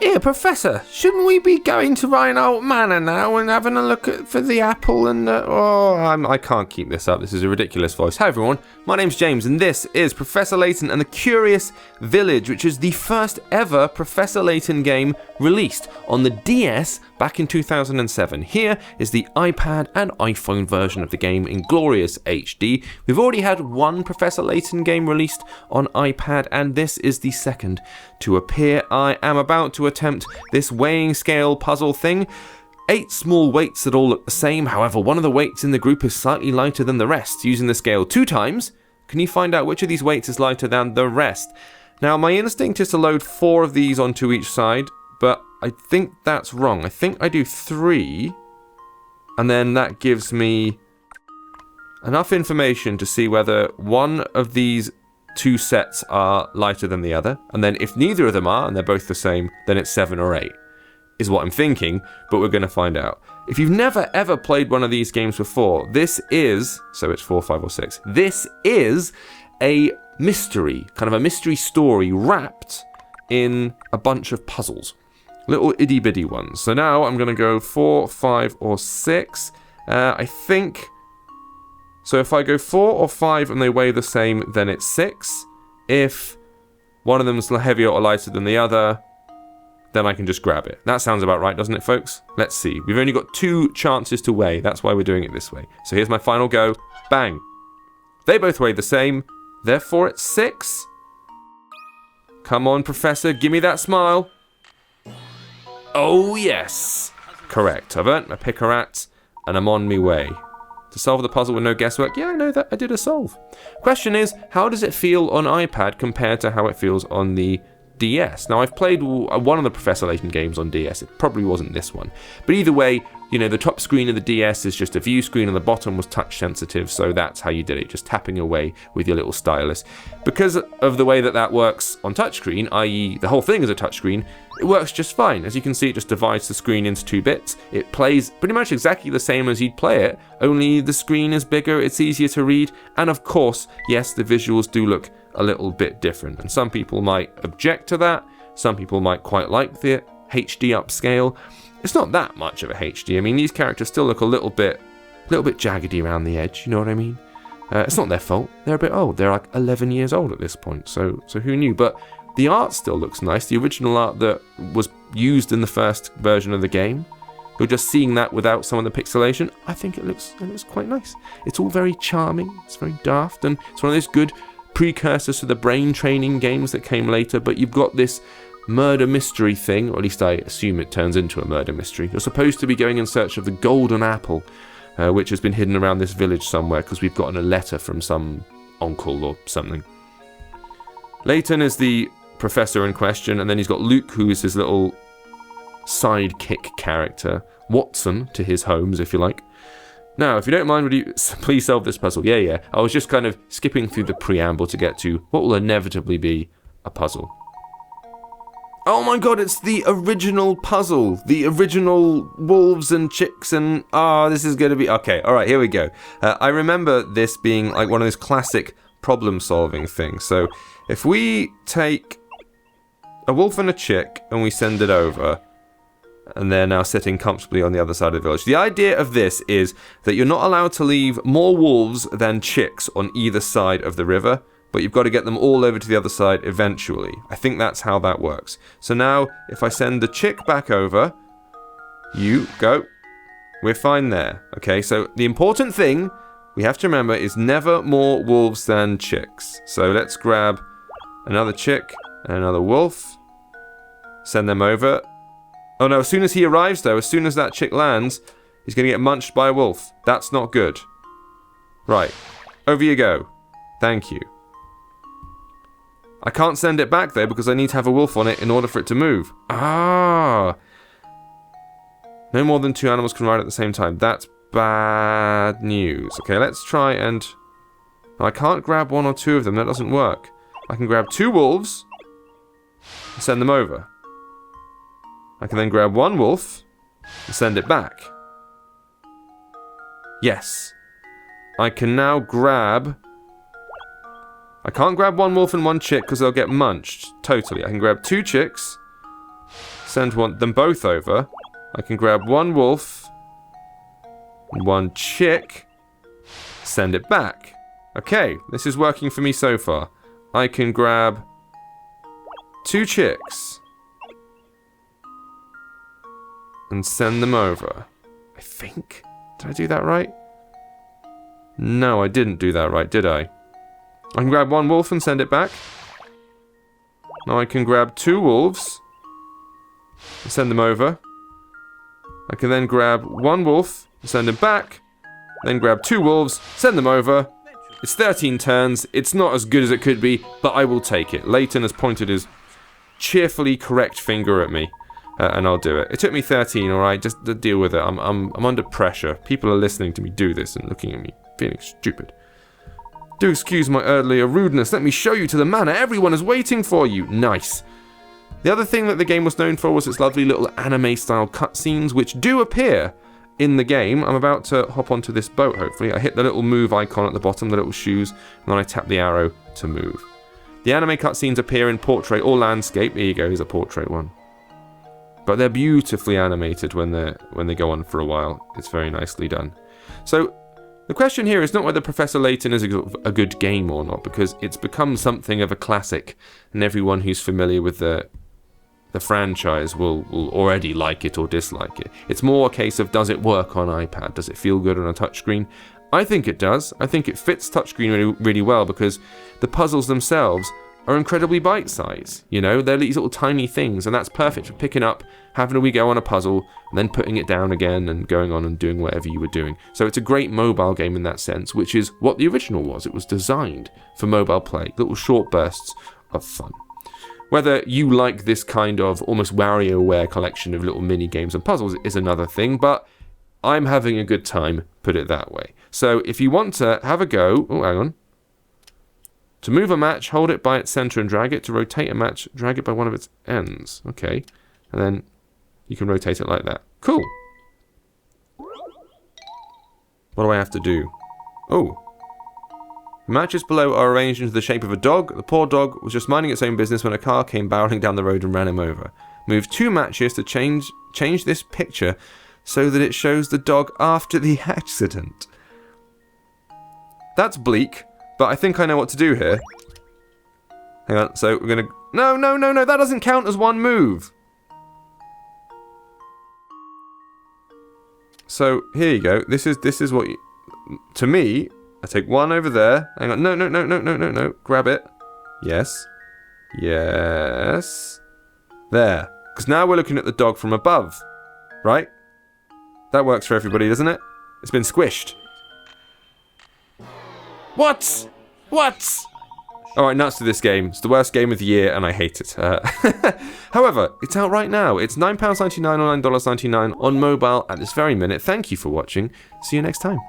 Here, Professor, shouldn't we be going to Rhino Manor now and having a look for the apple and... I can't keep this up. This is a ridiculous voice. Hi, everyone. My name's James, and this is Professor Layton and the Curious Village, which is the first ever Professor Layton game released on the DS back in 2007. Here is the iPad and iPhone version of the game in glorious HD. We've already had one Professor Layton game released on iPad, and this is the second to appear. I am about to attempt this weighing scale puzzle thing. 8 small weights that all look the same, however one of the weights in the group is slightly lighter than the rest. Using the scale 2 times, can you find out which of these weights is lighter than the rest? Now my instinct is to load 4 of these onto each side, but I think that's wrong. I think I do 3, and then that gives me enough information to see whether one of these 2 sets are lighter than the other, and then if neither of them are and they're both the same, then it's 7 or 8 is what I'm thinking, but we're going to find out. If you've never ever played one of these games before, this is, so it's 4, 5 or 6, this is a mystery, kind of a mystery story wrapped in a bunch of puzzles, little itty bitty ones. So now I'm going to go 4, 5 or 6. I think so. If I go 4 or 5 and they weigh the same, then it's 6. If one of them's heavier or lighter than the other, then I can just grab it. That sounds about right, doesn't it, folks? Let's see. We've only got 2 chances to weigh. That's why we're doing it this way. So here's my final go. Bang. They both weigh the same. Therefore, it's 6. Come on, Professor. Give me that smile. Oh, yes. Correct. I've earned my pick-a-rat, and I'm on my way. To solve the puzzle with no guesswork? Yeah, I know that. I did a solve. Question is, how does it feel on iPad compared to how it feels on the DS? Now, I've played one of the Professor Layton games on DS. It probably wasn't this one. But either way, you know, the top screen of the DS is just a view screen and the bottom was touch sensitive, so that's how you did it, just tapping away with your little stylus. Because of the way that that works on touchscreen, i.e. the whole thing is a touchscreen, it works just fine. As you can see, it just divides the screen into 2 bits. It plays pretty much exactly the same as you'd play it, only the screen is bigger, it's easier to read, and of course, yes, the visuals do look a little bit different, and some people might object to that, some people might quite like the HD upscale. It's not that much of a HD. I mean, these characters still look a little bit jaggedy around the edge, you know what I mean? It's not their fault. They're a bit old. They're like 11 years old at this point, so who knew? But the art still looks nice. The original art that was used in the first version of the game, you're just seeing that without some of the pixelation. I think it looks quite nice. It's all very charming. It's very daft, and it's one of those good precursors to the brain training games that came later, but you've got this murder mystery thing, or at least I assume it turns into a murder mystery. You're supposed to be going in search of the golden apple, which has been hidden around this village somewhere because we've gotten a letter from some uncle or something. Layton is the professor in question, and then he's got Luke, who is his little sidekick character, Watson to his Holmes, if you like. Now, if you don't mind, would you please solve this puzzle? Yeah. I was just kind of skipping through the preamble to get to what will inevitably be a puzzle. Oh my god, it's the original puzzle. The original wolves and chicks and... this is going to be... Okay, alright, here we go. I remember this being like one of those classic problem-solving things. So, if we take a wolf and a chick and we send it over, and they're now sitting comfortably on the other side of the village. The idea of this is that you're not allowed to leave more wolves than chicks on either side of the river, but you've got to get them all over to the other side eventually. I think that's how that works. So now, if I send the chick back over, you go. We're fine there. Okay, so the important thing we have to remember is never more wolves than chicks. So let's grab another chick and another wolf. Send them over. Oh no, as soon as he arrives though, as soon as that chick lands, he's going to get munched by a wolf. That's not good. Right, over you go. Thank you. I can't send it back though because I need to have a wolf on it in order for it to move. No more than 2 animals can ride at the same time. That's bad news. Okay, let's try and... I can't grab 1 or 2 of them. That doesn't work. I can grab 2 wolves and send them over. I can then grab 1 wolf and send it back. Yes. I can now grab... I can't grab 1 wolf and 1 chick because they'll get munched. Totally. I can grab 2 chicks, send them both over. I can grab one wolf, one chick, send it back. Okay, this is working for me so far. I can grab 2 chicks and send them over. I think. Did I do that right? No, I didn't do that right, did I? I can grab one wolf and send it back. Now I can grab 2 wolves and send them over. I can then grab one wolf and send him back. Then grab 2 wolves, send them over. It's 13 turns. It's not as good as it could be, but I will take it. Layton has pointed his cheerfully correct finger at me, and I'll do it. It took me 13, all right, just to deal with it. I'm under pressure. People are listening to me do this and looking at me, feeling stupid. Do excuse my earlier rudeness. Let me show you to the manor. Everyone is waiting for you. Nice. The other thing that the game was known for was its lovely little anime-style cutscenes, which do appear in the game. I'm about to hop onto this boat, hopefully. I hit the little move icon at the bottom, the little shoes, and then I tap the arrow to move. The anime cutscenes appear in portrait or landscape. Here you go, here's a portrait one. But they're beautifully animated when they go on for a while. It's very nicely done. So the question here is not whether Professor Layton is a good game or not, because it's become something of a classic, and everyone who's familiar with the franchise will already like it or dislike it. It's more a case of, does it work on iPad? Does it feel good on a touchscreen? I think it does. I think it fits touchscreen really, really well, because the puzzles themselves are incredibly bite-sized. You know, they're these little tiny things, and that's perfect for picking up, having a wee go on a puzzle, and then putting it down again and going on and doing whatever you were doing. So it's a great mobile game in that sense, which is what the original was. It was designed for mobile play, little short bursts of fun. Whether you like this kind of almost WarioWare collection of little mini games and puzzles is another thing, but I'm having a good time, put it that way. So if you want to have a go, oh, hang on. To move a match, hold it by its center and drag it. To rotate a match, drag it by one of its ends. Okay. And then you can rotate it like that. Cool. What do I have to do? Oh. The matches below are arranged into the shape of a dog. The poor dog was just minding its own business when a car came barreling down the road and ran him over. Move 2 matches to change this picture so that it shows the dog after the accident. That's bleak, but I think I know what to do here. Hang on, so we're gonna... No, that doesn't count as one move. So, here you go. This is what you... To me... I take one over there. Hang on. No. Grab it. Yes. Yes. There. Because now we're looking at the dog from above. Right? That works for everybody, doesn't it? It's been squished. What? Alright, nuts to this game. It's the worst game of the year, and I hate it. However, it's out right now. It's £9.99 or $9.99 on mobile at this very minute. Thank you for watching. See you next time.